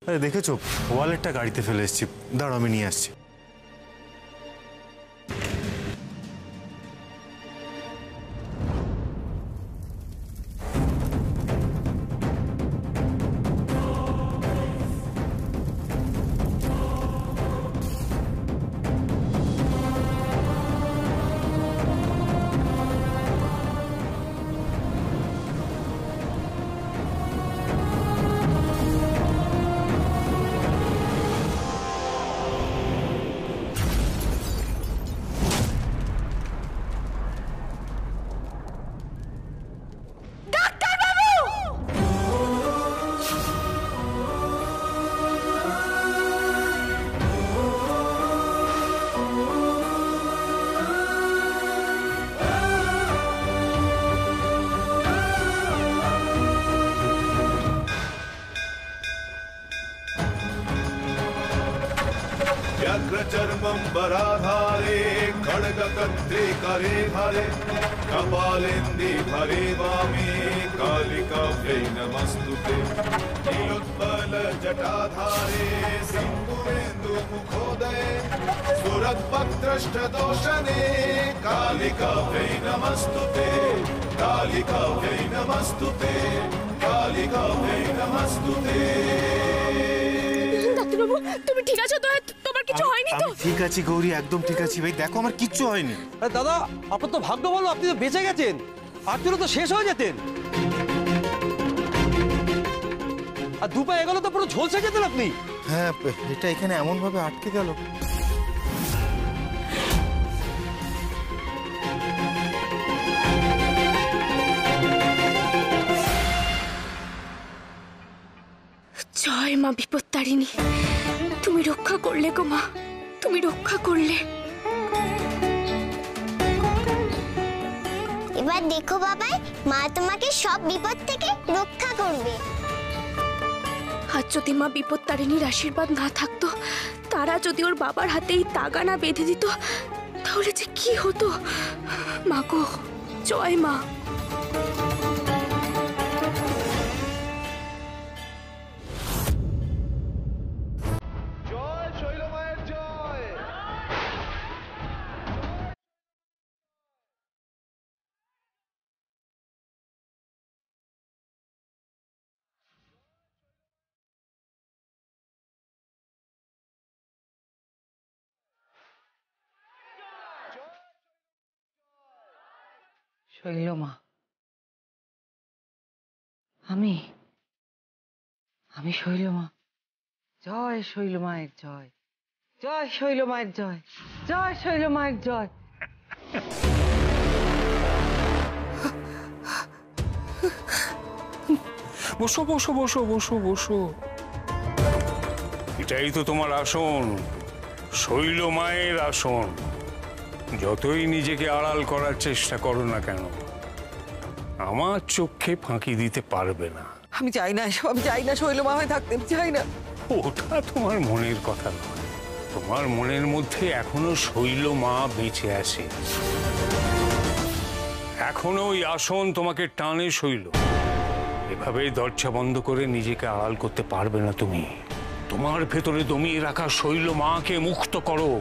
আরে দেখেছো, ওয়ালেটটা গাড়িতে ফেলে এসেছি, দাঁড়াও আমি নিয়ে আসছি। व्याघ्रचर्मम्बराधारे खड्गकर्त्रे करे धरे कपालेन्दे भरे वामे कालिकाभ्यै नमस्तुते नीलोत्पलजटाधारे सिन्दूरेन्दुमुखोदये सुरद्वक्त्रष्टदोषणे कालिकाभ्यै नमस्तुते कालिकाभ्यै नमस्तुते कालिकाभ्यै नमस्तुते। ডাক্তারবাবু, তুমি ঠিক আছো তো? তোমার কিছু হয়নি তো? ঠিক আছি গৌরী, একদম ঠিক আছি ভাই, দেখো আমার কিচ্ছু হয়নি। আরে দাদা, আপনার তো ভাগ্য ভালো, আপনি তো বেঁচে গেছেন, আর তো শেষ হয়ে যেতেন। আর দু পা এগোলো তো পুরো ঝলসে যেতেন আপনি। হ্যাঁ, এটা এখানে এমন ভাবে আটকে গেল। জয় মা বিপত্তারিণী, তুমি রক্ষা করলে গো মা, তুমি রক্ষা করলে। এবার দেখো বাবা, মা তোমাকে সব বিপদ থেকে রক্ষা করবে। আজ যদি মা বিপত্তারিণীর আশীর্বাদ না থাকতো, তারা যদি ওর বাবার হাতেই তাগা না বেঁধে দিত, তাহলে যে কি হতো। মা গো, জয় মা। শৈলমা, আমি শৈলমা। জয় শৈলমায়ের জয়, জয় শৈলমায়ের জয়, জয় শৈলমায়ের জয়। বসো বসো বসো বসো বসো, এটাই তো তোমার আসন, শৈলমায়ের আসন। যতই নিজেকে আড়াল করার চেষ্টা করো না কেন, আমার চোখে ফাঁকি দিতে পারবে না। আমি চাই না এসব, আমি চাই না শৈলমা হয়ে থাকতে, চাই না। ওটা তোমার মনের কথা নয়, তোমার মনের মধ্যে এখনো শৈলমা বেঁচে আছে, এখনো ওই আসন তোমাকে টানে শৈল। এভাবে দরজা বন্ধ করে নিজেকে আড়াল করতে পারবে না তুমি। তোমার ভেতরে দমিয়ে রাখা শৈলমাকে মুক্ত করো,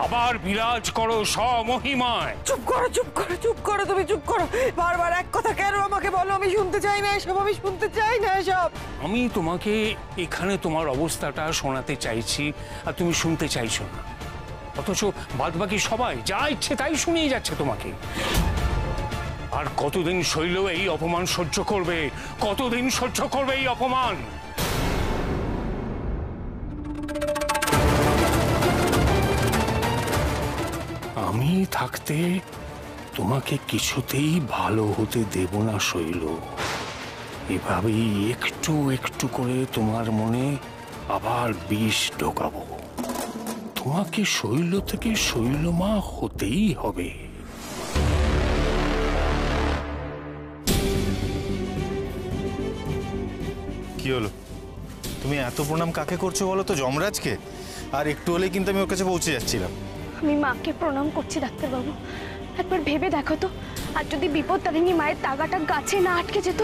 আবার বিরাজ করো স্বমহিমায়। চুপ করো, চুপ করো, চুপ করো, তুমি চুপ করো। বারবার এক কথা কেন আমাকে বলো? আমি শুনতে চাই না এসব, আমি শুনতে চাই না এসব। আমি তোমাকে এখানে তোমার অবস্থাটা শোনাতে চাইছি, আর তুমি শুনতে চাইছো না। অথচ বাদবাকি সবাই যা ইচ্ছে তাই শুনিয়ে যাচ্ছে তোমাকে। আর কতদিন শৈল এই অপমান সহ্য করবে? কতদিন সহ্য করবে এই অপমান? আমি থাকতে তোমাকে কিছুতেই ভালো হতে দেব না শৈল। এভাবেই একটু একটু করে তোমার মনে আবার বিষ ঢোকাবো। তোমাকে শৈল থেকে শৈলমা হতেই হবে। কি হলো? তুমি এত প্রণাম কাকে করছো বলো তো? যমরাজকে? আর একটু হলে কিন্তু আমি ওর কাছে পৌঁছে যাচ্ছিলাম। আমি মাকে প্রণাম করছি ডাক্তারবাবু, একবার ভেবে দেখো তো, আর যদি বিপত্তারিণী মায়ের তাগাটা গাছে না আটকে যেত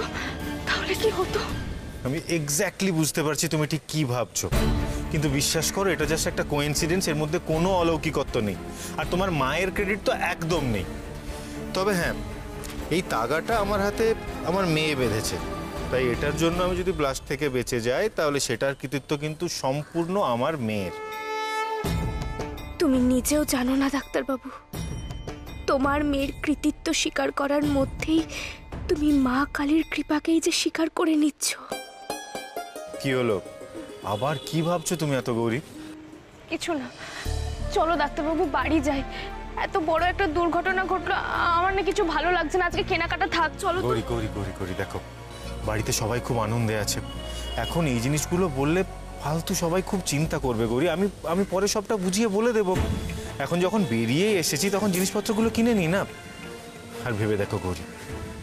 তাহলে কি হতো? আমি এক্স্যাক্টলি বুঝতে পারছি তুমি ঠিক কি ভাবছো, কিন্তু বিশ্বাস করো এটা জাস্ট একটা কোইন্সিডেন্স, এর মধ্যে কোনো অলৌকিকত্ব নেই। আর তোমার মায়ের ক্রেডিট তো একদম নেই। তবে হ্যাঁ, এই তাগাটা আমার হাতে আমার মেয়ে বেঁধেছে, তাই এটার জন্য আমি যদি ব্লাস্ট থেকে বেঁচে যাই তাহলে সেটার কৃতিত্ব কিন্তু সম্পূর্ণ আমার মেয়ের। তুমি নিজেও জানো না ডাক্তারবাবু, তোমার মেয়ের কৃতিত্ব স্বীকার করার মধ্যেই তুমি মা কালীর কৃপাকেই যে স্বীকার করে নিচ্ছ। কি হলো, আবার কি ভাবছো তুমি এত গৌরী? কিছু না, চলো ডাক্তারবাবু বাড়ি যাই। এত বড় একটা দুর্ঘটনা ঘটলো, আমার না কিছু ভালো লাগছে না। আজকে কেনাকাটা থাক, চলো। গৌরী গৌরী গৌরী গৌরী, দেখো বাড়িতে সবাই খুব আনন্দে আছে, এখন এই জিনিসগুলো বললে ফালতু সবাই খুব চিন্তা করবে গৌরী। আমি পরে সবটা বুঝিয়ে বলে দেব। এখন যখন বেরিয়ে এসেছি তখন জিনিসপত্রগুলো কিনে নি না। আর ভেবে দেখো গৌরী,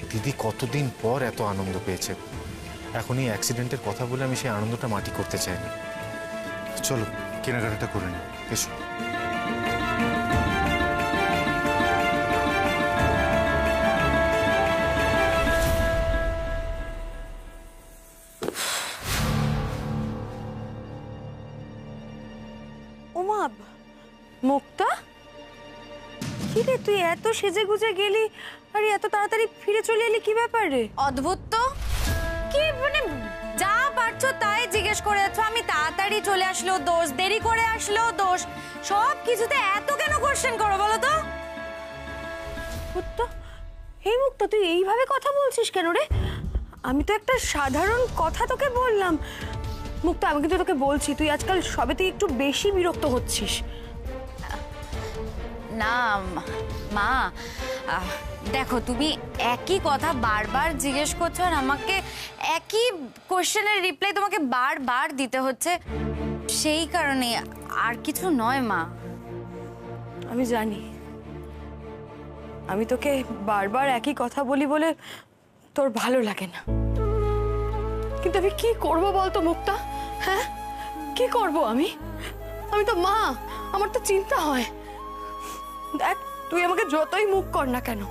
দিদি কতদিন পর এত আনন্দ পেয়েছে, এখন এই অ্যাক্সিডেন্টের কথা বলে আমি সেই আনন্দটা মাটি করতে চাই না। চলো কেনাকাটাটা করে নি, এসো। ওমা, মুক্তা, কি রে তুই এত সেজে গুজে গেলি আর এত তাড়াতাড়ি ফিরে চলে এলি, কি ব্যাপার রে? অদ্ভুত তো, কি মানে যা পারছো তাই জিজ্ঞেস করে যাচ্ছ। আমি তাড়াতাড়ি চলে আসলো দোষ, দেরি করে আসলো দোষ, সব কিছুতে এত কেন কোশ্চেন করো বলো তো? মুক্তা, এই মুক্তা তুই এইভাবে কথা বলছিস কেন রে? আমি তো একটা সাধারণ কথা তোকে বললাম। মুক্তা, আমি কিন্তু তোকে বলছি তুই আজকাল সবেতেই একটু বেশি বিরক্ত হচ্ছিস। না মা, দেখো তুমি একই কথা বারবার জিজ্ঞেস করছো আর আমাকে একই কোশ্চেনের রিপ্লাই তোমাকে বারবার দিতে হচ্ছে, সেই কারণে, আর কিছু নয় মা। আমি জানি আমি তোকে বারবার একই কথা বলি বলে তোর ভালো লাগে না, কিন্তু আমি কি করব বলতো মুক্তা? হ্যাঁ, কি করব আমি? আমি তো মা, আমার তো চিন্তা হয়। দেখ, তুই আমাকে যতই মুখ কর না কেন,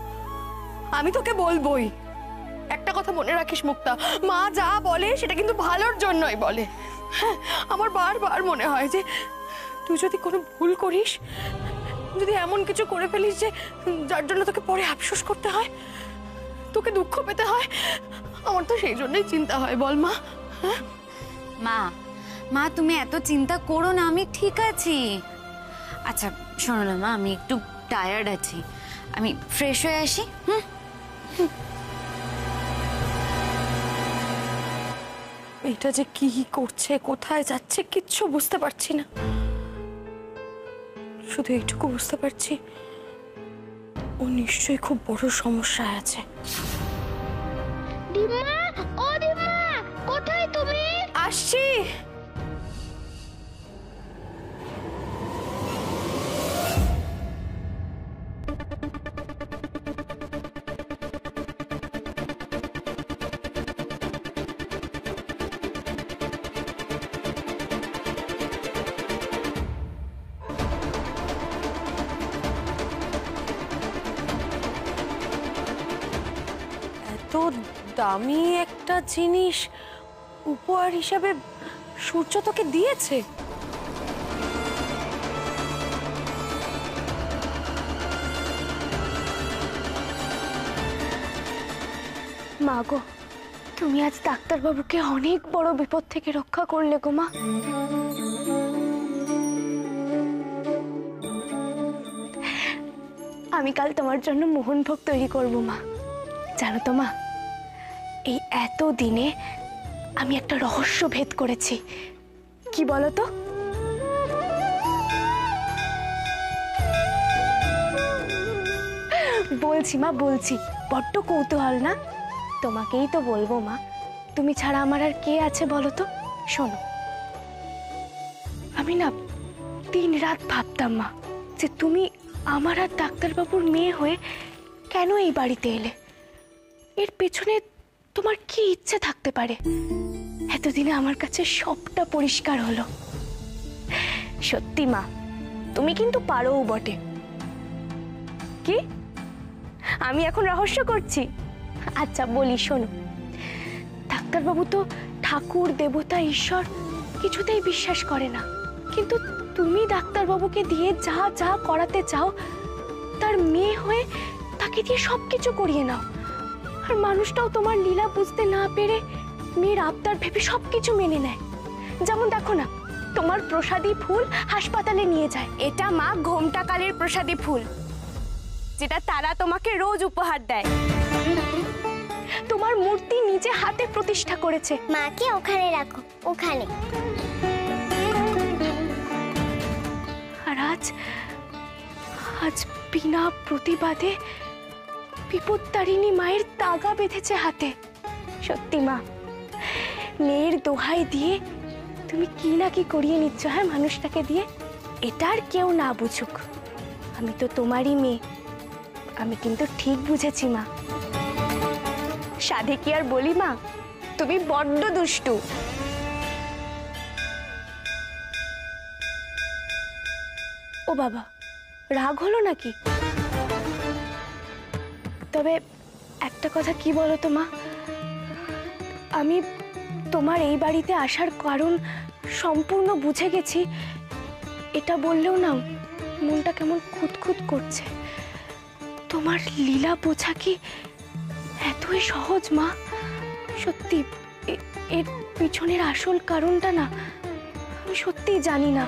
আমি তোকে বলবোই। একটা কথা মনে রাখিস মুক্তা, মা যা বলে সেটা কিন্তু ভালোর জন্যই বলে। হ্যাঁ, আমার বারবার মনে হয় যে তুই যদি কোনো ভুল করিস, যদি এমন কিছু করে ফেলিস যে যার জন্য তোকে পরে আফসোস করতে হয়, তোকে দুঃখ পেতে হয়, আমার তো সেই জন্যই চিন্তা হয়। বল মা। হ্যাঁ মা, মা তুমি এত চিন্তা করো না, আমি ঠিক আছি। আচ্ছা শোনো না মা, আমি একটু টায়ার্ড আছি, আমি ফ্রেশ হয়ে আসি। এটা যে কি করছে, কোথায় যাচ্ছে কিচ্ছু বুঝতে পারছি না। শুধু এইটুকু বুঝতে পারছি ও নিশ্চয়ই খুব বড় সমস্যায় আছে। ডিম্মা, ও ডিম্মা, কোথায় তুমি? আসছি। এত দামি একটা জিনিস উপহার হিসাবে সূর্য তোকে দিয়েছে? মা গো, তুমি আজ ডাক্তারবাবুকে অনেক বড় বিপদ থেকে রক্ষা করলে গো মা। আমি কাল তোমার জন্য মোহনভোগ তৈরি করব মা। জানো তো মা, এই এত দিনে আমি একটা রহস্য ভেদ করেছি। কি বলো তো? বলছি মা, বলছি, বড্ড কৌতূহল না? তোমাকেই তো বলবো মা, তুমি ছাড়া আমার আর কে আছে বলো তো? শোনো, আমি না দিন রাত ভাবতাম মা যে তুমি আমার আর ডাক্তারবাবুর মেয়ে হয়ে কেন এই বাড়িতে এলে। এর পেছনে তোমার কি ইচ্ছে থাকতে পারে? এতদিনে আমার কাছে সবটা পরিষ্কার হলো। সত্যি মা, তুমি কিন্তু পারোও বটে। কি আমি এখন রহস্য করছি? আচ্ছা বলি, শোনো, ডাক্তারবাবু তো ঠাকুর দেবতা ঈশ্বর কিছুতেই বিশ্বাস করে না, কিন্তু তুমি ডাক্তারবাবুকে দিয়ে যা যা করাতে চাও তার মেয়ে হয়ে তাকে দিয়ে সবকিছু করিয়ে নাও। আর মানুষটাও তোমার লীলা বুঝতে না পেরে মেয়ের আবদার ভেবে সবকিছু মেনে নেয়। যেমন দেখো না, তোমার প্রসাদী ফুল হাসপাতালে নিয়ে যায়, এটা মা ঘোমটা কালীর প্রসাদী ফুল, যেটা তারা তোমাকে রোজ উপহার দেয়। তোমার মূর্তি নিজে হাতে প্রতিষ্ঠা করেছে। মাকে ওখানে রাখো, ওখানে। আর আজ আজ বিনা প্রতিবাদে বিপত্তারিণী মায়ের তাগা বেঁধেছে হাতে। সত্যি মা, মেয়ের দোহাই দিয়ে তুমি কি না কি করিয়ে নিচ্ছ, হ্যাঁ, মানুষটাকে দিয়ে। এটা আর কেউ না বুঝুক, আমি তো তোমারই মেয়ে, আমি কিন্তু ঠিক বুঝেছি মা। সাধে কি আর বলি মা, তুমি বড্ড দুষ্টু। ও বাবা, রাগ হলো নাকি? তবে একটা কথা কি বলো তো মা, আমি তোমার এই বাড়িতে আসার কারণ সম্পূর্ণ বুঝে গেছি, এটা বললেও না মনটা কেমন খুঁতখুত করছে। তোমার লীলা বোঝা কি এতই সহজ মা? সত্যি এর পিছনের আসল কারণটা না আমি সত্যিই জানি না।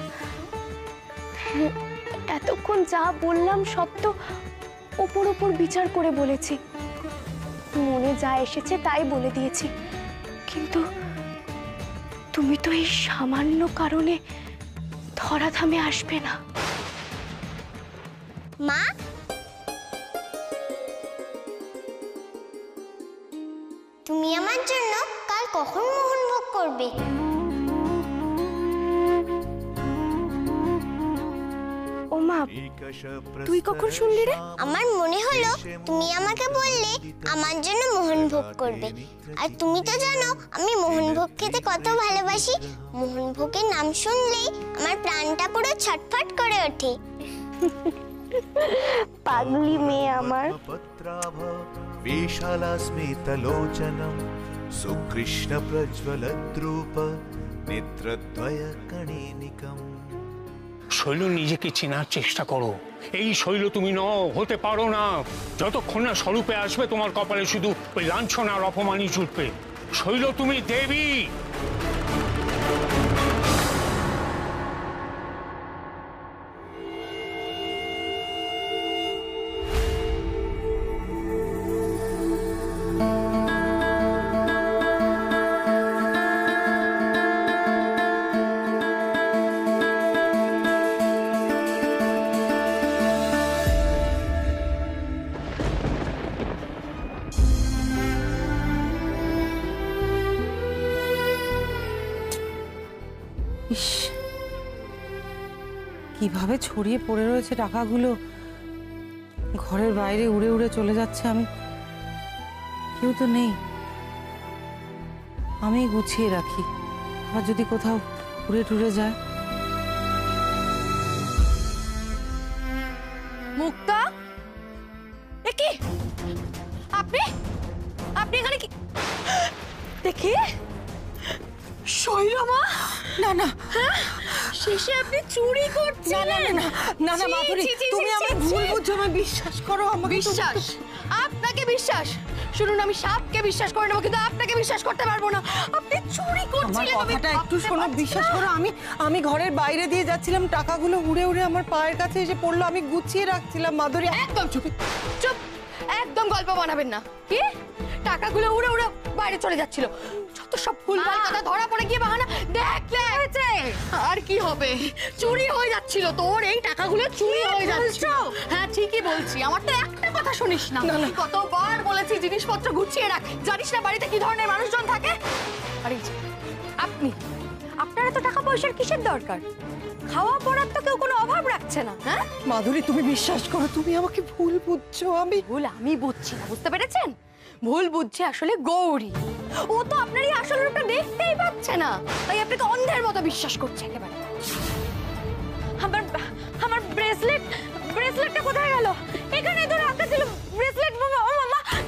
এতক্ষণ যা বললাম সব তো ওপর ওপর বিচার করে বলেছি, মনে যা এসেছে তাই বলে দিয়েছি, কিন্তু তুমি তো এই সামান্য কারণে ধরাধামে আসবে না। মা, তুমি আমার জন্য কাল কখন মোহন ভোগ করবে? ও মা, তুই কখন শুনলি রে? আমার মনে হলো তুমি আমাকে বললে আমার জন্য মোহন ভোগ করবে, আর তুমি তো জানো আমি মোহন ভোগ খেতে কত ভালোবাসি। মোহন ভোগের নাম শুনলেই আমার প্রাণটা পুরো ছটফট করে ওঠে। পাগলি মেয়ে আমার। विशालास्मितलोचनं सुकृष्णप्रज्वलद्रूप नेत्रद्वयकणेनिकम्। শৈল, নিজেকে চেনার চেষ্টা করো। এই শৈল তুমি নও, হতে পারো না। যতক্ষণ না স্বরূপে আসবে তোমার কপালে শুধু ওই লাঞ্ছনা আর অপমানই জুটবে। শৈল, তুমি দেবী। ইস, কিভাবে ছড়িয়ে পড়ে রয়েছে টাকাগুলো, ঘরের বাইরে উড়ে উড়ে চলে যাচ্ছে। আমি কেউ তো নেই, আমি গুছিয়ে রাখি, আবার যদি কোথাও উড়ে টুড়ে যায়। মুক্তা, এ কি আপনি আপনি এখানে কি দেখি? শৈলমা, না না, শেষে আপনি চুরি করছিলেন? না না না না মাধুরী, তুমি আমাকে ভুল বুঝছো, আমায় বিশ্বাস করো। আমাকে বিশ্বাস? আপনাকে বিশ্বাস? শুনুন, আমি সাপকে বিশ্বাস করে নেবো, কিন্তু আপনাকে বিশ্বাস করতে পারবো না। আপনি চুরি করছিলেন। আমার কথাটা একটু শোনো, বিশ্বাস করো। আমি ঘরের বাইরে দিয়ে যাচ্ছিলাম, টাকাগুলো উড়ে উড়ে আমার পায়ের কাছে এসে পড়লো, আমি গুছিয়ে রাখছিলাম। মাধুরী, একদম চুপ চুপ, একদম গল্প বানাবেন না। কি টাকাগুলো উড়ে উড়ে বাইরে চলে যাচ্ছিল? যত সব ভুলভাল কথা, ধরা পড়ে গিয়ে বাহানা দেখলে হয়েছে। আর কি হবে, চুরি হয়ে যাচ্ছিল তোর, এই টাকাগুলো চুরি হয়ে যাচ্ছে। হ্যাঁ ঠিকই বলছি, আমার তো একটা কথা শুনিস না। কতবার বলেছি জিনিসপত্র গুছিয়ে রাখ, জানিস না বাড়িতে কি ধরনের মানুষজন থাকে। আরে আপনি, আপনার এত টাকা পয়সার কিসের দরকার? খাওয়া পড়ার তো কেউ কোনো অভাব রাখছে না। হ্যাঁ মাধুরী, তুমি বিশ্বাস করো, তুমি আমাকে ভুল বুঝছো। আমি বুঝছি না, বুঝতে পেরেছেন? ভুল বুঝছে আসলে গৌরী। ও তো আপনার এই আসল রূপটা দেখতেই পাচ্ছে না, তাই আপনাকে অন্ধের মতো বিশ্বাস করছে একেবারে। আমার ব্রেসলেটটা কোথায় গেল? এখানে তো রাখা ছিল ব্রেসলেট।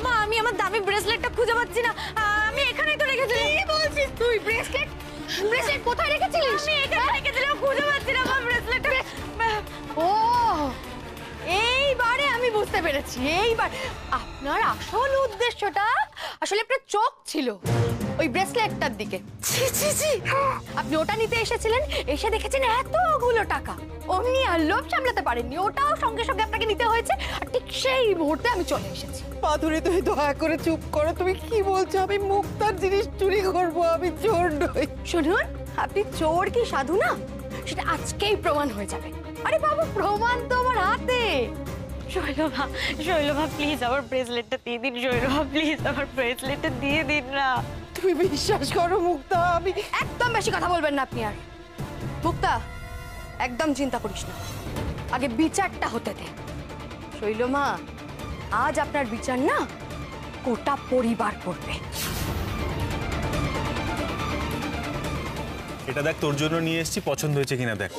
মা, আমি আমার দামি ব্রেসলেটটা খুঁজে পাচ্ছি না। আমি এখানেই তো রেখেছি। কি বলছিস তুই? ব্রেসলেট কোথায় রেখেছিলিস? আমি এখানে রেখেছিলাম, খুঁজে পাচ্ছি না আমার ব্রেসলেটটা। ও এইবারে আমি বুঝতে পেরেছি। এইবার আপনার আসল উদ্দেশ্যটা আসলে আপনার চোখ ছিল ওই ব্রেসলেটটার দিকে। ছি ছি ছি, আপনি ওটা নিতে এসেছিলেন, এসে দেখেছেন এতগুলো টাকা, অমনি আর লোভ সামলাতে পারেননি, ওটাও সঙ্গে সঙ্গে আপনাকে নিতে হয়েছে। আর ঠিক সেই মুহূর্তে আমি চলে এসেছি। মাধুরী, তুমি দয়া করে চুপ করো। তুমি কি বলছো? আমি মুক্তার জিনিস চুরি করবো? আমি চোর নই। শুনুন, আপনি চোর কি সাধু না সেটা আজকেই প্রমাণ হয়ে যাবে। আরে বাবু, প্রমাণ তো আমার হাতে। শৈলভা প্লিজ আমার ব্রেসলেটটা দিয়ে দিন। শৈলভা প্লিজ আমার ব্রেসলেটটা দিয়ে দিন না। তুমি বিশ্বাস করো মুক্তা, আমি একদম বেশি কথা বলবেন না আপনি আর। মুক্তা, একদম চিন্তা করিস না, আগে বিচারটা হতে দে। শৈলমা, আজ আপনার বিচার না গোটা পরিবার করবে। এটা দেখ, তোর জন্য নিয়ে এসেছি, পছন্দ হয়েছে কিনা দেখ।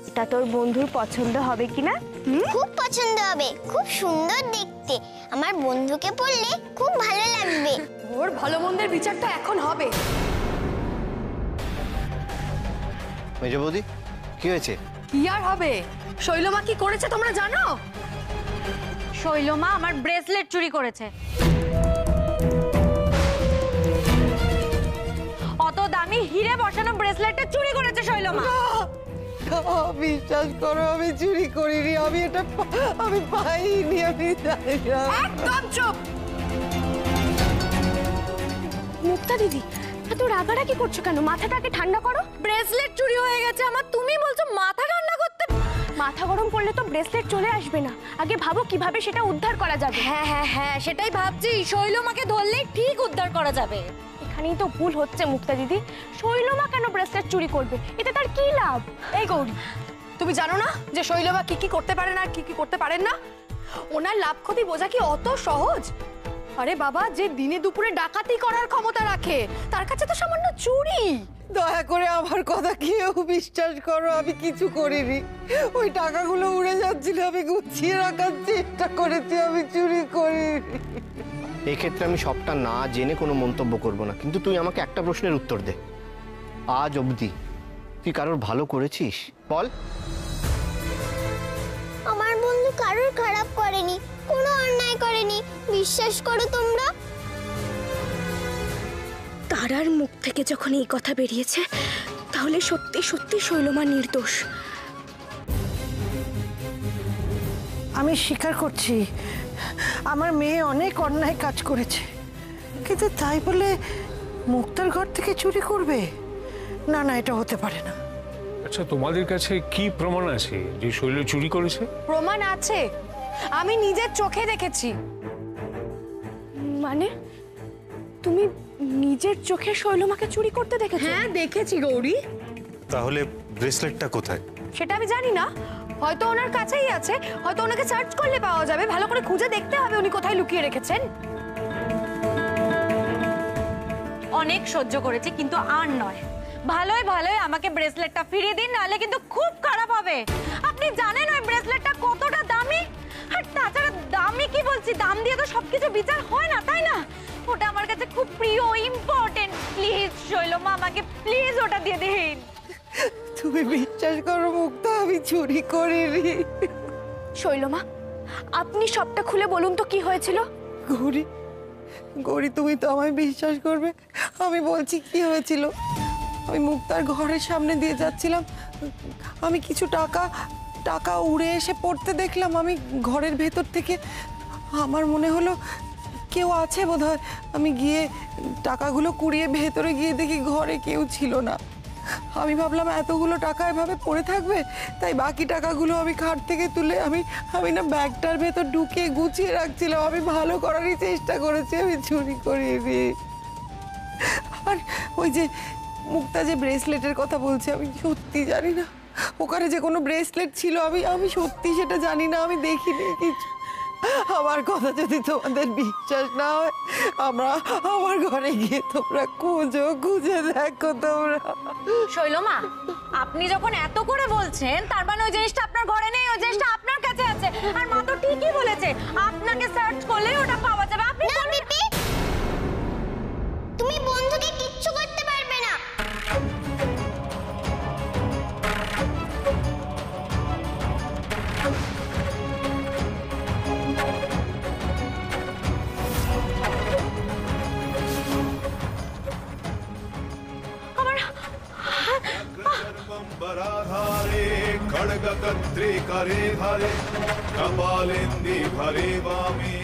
এটা তোর বন্ধুর পছন্দ হবে কিনা? খুব পছন্দ হবে, খুব সুন্দর দেখতে। আমার বন্ধুকে পরলে খুব ভালো লাগবে। ওর ভালো মন্দের বিচারটা এখন হবে। মেজ বৌদি, কি হয়েছে? কি আর হবে? শৈলমা কি করেছে তোমরা জানো? শৈলমা আমার ব্রেসলেট চুরি করেছে। অত দামি হিরে বসানো ব্রেসলেটটা চুরি করেছে শৈলমা। বিশ্বাস করো, আমি চুরি করিনি। আমি পাইনি, আমি জানি না। একদম চুপ। মুক্তা দিদি, এত রাগারাগি করছো কেন? মাথাটাকে ঠান্ডা করো। ব্রেসলেট চুরি হয়ে গেছে আমার, তুমি বলছো মাথা ঠান্ডা করতে? মাথা গরম করলে তো ব্রেসলেট চলে আসবে না। আগে ভাবো কিভাবে সেটা উদ্ধার করা যাবে। হ্যাঁ হ্যাঁ হ্যাঁ, সেটাই ভাবছি। শৈলমাকে ধরলেই ঠিক উদ্ধার করা যাবে। এখানেই তো ভুল হচ্ছে মুক্তা দিদি। শৈলমা কেন ব্রেসলেট চুরি করবে? এতে তার কি লাভ? এই গৌরী, তুমি জানো না যে শৈলমা কি কি করতে পারেন আর কি কি করতে পারেন না? ওনার লাভ ক্ষতি বোঝা কি অত সহজ? আরে বাবা, যে দিনে দুপুরে ডাকাতি করার ক্ষমতা রাখে তার কাছে তো সামান্য চুরি। দয়া করে আমার কথা কেউ বিশ্বাস করো, আমি কিছু করিনি। ওই টাকাগুলো উড়ে যাচ্ছিল, আমি গুছিয়ে রাখার চেষ্টা করেছি, আমি চুরি করিনি। এক্ষেত্রে আমি সবটা না জেনে কোনো মন্তব্য করব না, কিন্তু তুই আমাকে একটা প্রশ্নের উত্তর দে। আজ অবধি তুই কারোর ভালো করেছিস বল? আমার বন্ধু কারোর খারাপ করেনি, কোনো অন্যায় করেনি, বিশ্বাস করো তোমরা। তারার মুখ থেকে যখন এই কথা বেরিয়েছে, তাহলে সত্যি সত্যি শৈলমা নির্দোষ। আমি স্বীকার করছি, আমার মেয়ে অনেক অন্যায় কাজ করেছে, কিন্তু তাই বলে মুক্তার ঘর থেকে চুরি করবে? না না, এটা হতে পারে না। আচ্ছা, তোমাদের কাছে কি প্রমাণ আছে যে শৈল চুরি করেছে? প্রমাণ আছে, আমি নিজের চোখে দেখেছি। মানে তুমি নিজের চোখে শৈলমাকে চুরি করতে দেখেছো? হ্যাঁ দেখেছি গৌরী। তাহলে ব্রেসলেটটা কোথায়? সেটা আমি জানি না, হয়তো ওনার কাছেই আছে, হয়তো ওনাকে সার্চ করলে পাওয়া যাবে। ভালো করে খুঁজে দেখতে হবে উনি কোথায় লুকিয়ে রেখেছেন। অনেক সহ্য করেছি, কিন্তু আর নয়। ভালোই ভালোই আমাকে ব্রেসলেটটা ফিরিয়ে দিন, নাহলে কিন্তু খুব খারাপ হবে। আপনি জানেন ওই ব্রেসলেটটা কতটা দামি? আর তাছাড়া দামি কি বলছি, দাম দিয়ে তো সবকিছু বিচার হয় না, তাই না? ওটা আমার কাছে খুব প্রিয়, ইম্পর্টেন্ট। প্লিজ শৈলমা, আমাকে প্লিজ ওটা দিয়ে দিন। তুমি বিশ্বাস করো মুক্তা, আমি চুরি করিনি। শৈলমা, আপনি সবটা খুলে বলুন তো কি হয়েছিল? গৌরী, গৌরী, তুমি তো আমায় বিশ্বাস করবে। আমি বলছি কি হয়েছিল। আমি মুক্তার ঘরের সামনে দিয়ে যাচ্ছিলাম, আমি কিছু টাকা উড়ে এসে পড়তে দেখলাম। আমি ঘরের ভেতর থেকে আমার মনে হলো কেউ আছে বোধহয়। আমি গিয়ে টাকাগুলো কুড়িয়ে ভেতরে গিয়ে দেখি ঘরে কেউ ছিল না। আমি ভাবলাম এতগুলো টাকা এভাবে পড়ে থাকবে, তাই বাকি টাকাগুলো আমি খাট থেকে তুলে আমি না ব্যাগটার ভেতর ঢুকিয়ে গুছিয়ে রাখছিলাম। আমি ভালো করারই চেষ্টা করেছি, আমি চুরি করিনি। আর ওই যে মুক্তা যে ব্রেসলেটের কথা বলছে, আমি সত্যি জানি না ওখানে যে কোনো ব্রেসলেট ছিল। আমি সত্যি সেটা জানি না, আমি দেখিনি কিছু। আমার কথা যদি তোমাদের বিশ্বাস না হয়, আমার ঘরে গিয়ে তোমরা খুঁজে দেখো তোমরা। শৈলমা, আপনি যখন এত করে বলছেন, তার মানে ওই জিনিসটা আপনার ঘরে নেই, ওই জিনিসটা আপনার কাছে আছে। হচ্ছে। আর মা তো ঠিকই বলেছে, আপনাকে সার্চ করলে ওটা পাওয়া যাবে। আপনি না পিপি, তুমি বন্ধুকে কিচ্ছু করতে পারবে না। बराधारे खड्गकत्रे करे धरे कपालेन्दि भरे वामे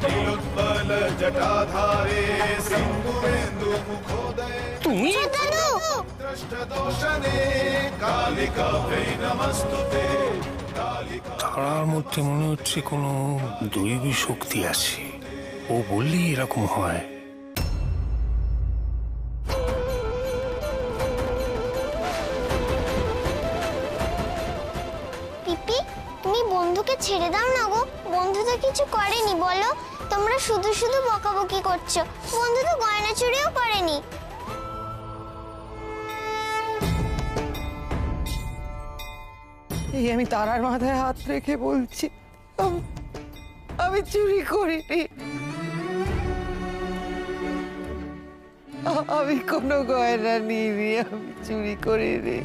नीलोत्पल जटाधारे सिन्दूरेन्दु मुखोदये তুমি दृष्टदोषणे कालिका वै नमस्तुते कालिका। তার মধ্যে মনে হচ্ছে কোনো দৈবী শক্তি আছে, ও বললেই এরকম হয়। পিপি, তুমি বন্ধুকে ছেড়ে দাও না গো, বন্ধু তো কিছু করেনি বলো। তোমরা শুধু শুধু বকাবকি করছো, বন্ধু তো গয়না চুরিও করেনি। এই আমি তারার মাথায় হাত রেখে বলছি, আমি চুরি করিনি, আমি কোনো গয়না নিইনি, আমি চুরি করিনি।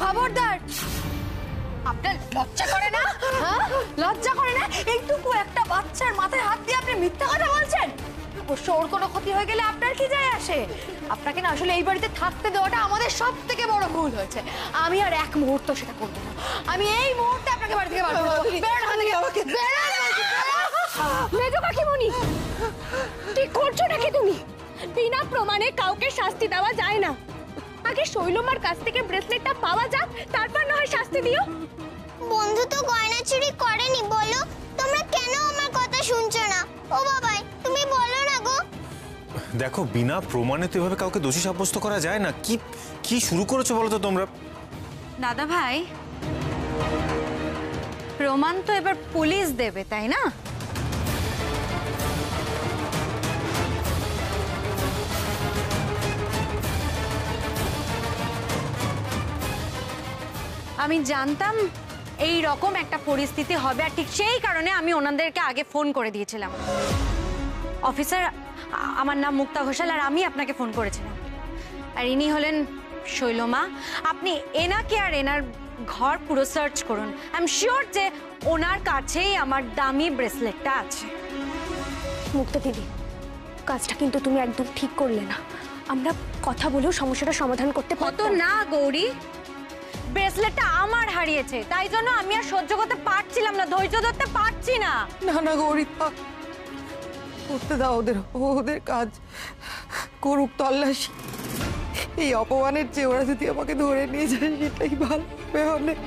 খবরদার, আপনার লজ্জা করে না? হ্যাঁ, লজ্জা করে না? এইটুকু একটা বাচ্চার মাথায় হাত দিয়ে আপনি মিথ্যা কথা বলছেন? ওর কোনো ক্ষতি হয়ে গেলে আপনার কি যায় আসে? আপনাকে না আসলে এই বাড়িতে থাকতে দেওয়াটা আমাদের সব থেকে বড় ভুল হয়েছে। আমি আর এক মুহূর্ত সেটা করবো না। আমি এই মুহূর্তে আপনাকে বাড়ি থেকে বার করে দেবো। মেজো কাকিমণি, ঠিক করছো নাকি তুমি? বিনা প্রমাণে কাউকে শাস্তি দেওয়া যায় না। আগে শৈলমার কাছ থেকে ব্রেসলেটটা পাওয়া যাক, তারপর না হয় শাস্তি দিও। বন্ধু তো গয়না চুরি করেনি বলো, তোমরা কেন আমার কথা শুনছো না? ও বাবাই, তুমি বলো না গো। দেখো, বিনা প্রমাণে তো এভাবে কাউকে দোষী সাব্যস্ত করা যায় না। কি কি শুরু করেছো বলো তো তোমরা? দাদা ভাই, প্রমাণ তো এবার পুলিশ দেবে, তাই না? আমি জানতাম এই রকম একটা পরিস্থিতি হবে, আর ঠিক সেই কারণে আমি ওনাদেরকে আগে ফোন করে দিয়েছিলাম। অফিসার, আমার নাম মুক্তা ঘোষাল, আর আমি আপনাকে ফোন করেছিলাম। আর ইনি হলেন শৈলমা। আপনি এনাকে আর এনার ঘর পুরো সার্চ করুন। আই এম শিওর যে ওনার কাছেই আমার দামি ব্রেসলেটটা আছে। মুক্তা দিদি, কাজটা কিন্তু তুমি একদম ঠিক করলে না। আমরা কথা বলেও সমস্যাটা সমাধান করতে হতো পারতাম না গৌরী, ব্রেসলেটটা আমার হারিয়েছে, তাই জন্য আমি আর সহ্য করতে পারছিলাম না, ধৈর্য ধরতে পারছি না। না না গৌরী, করতে দাও ওদের, ওদের কাজ করুক, তল্লাশি। এই অপমানের চেয়ে ওরা যদি আমাকে ধরে নিয়ে যায় সেটাই ভালো হবে অনেক।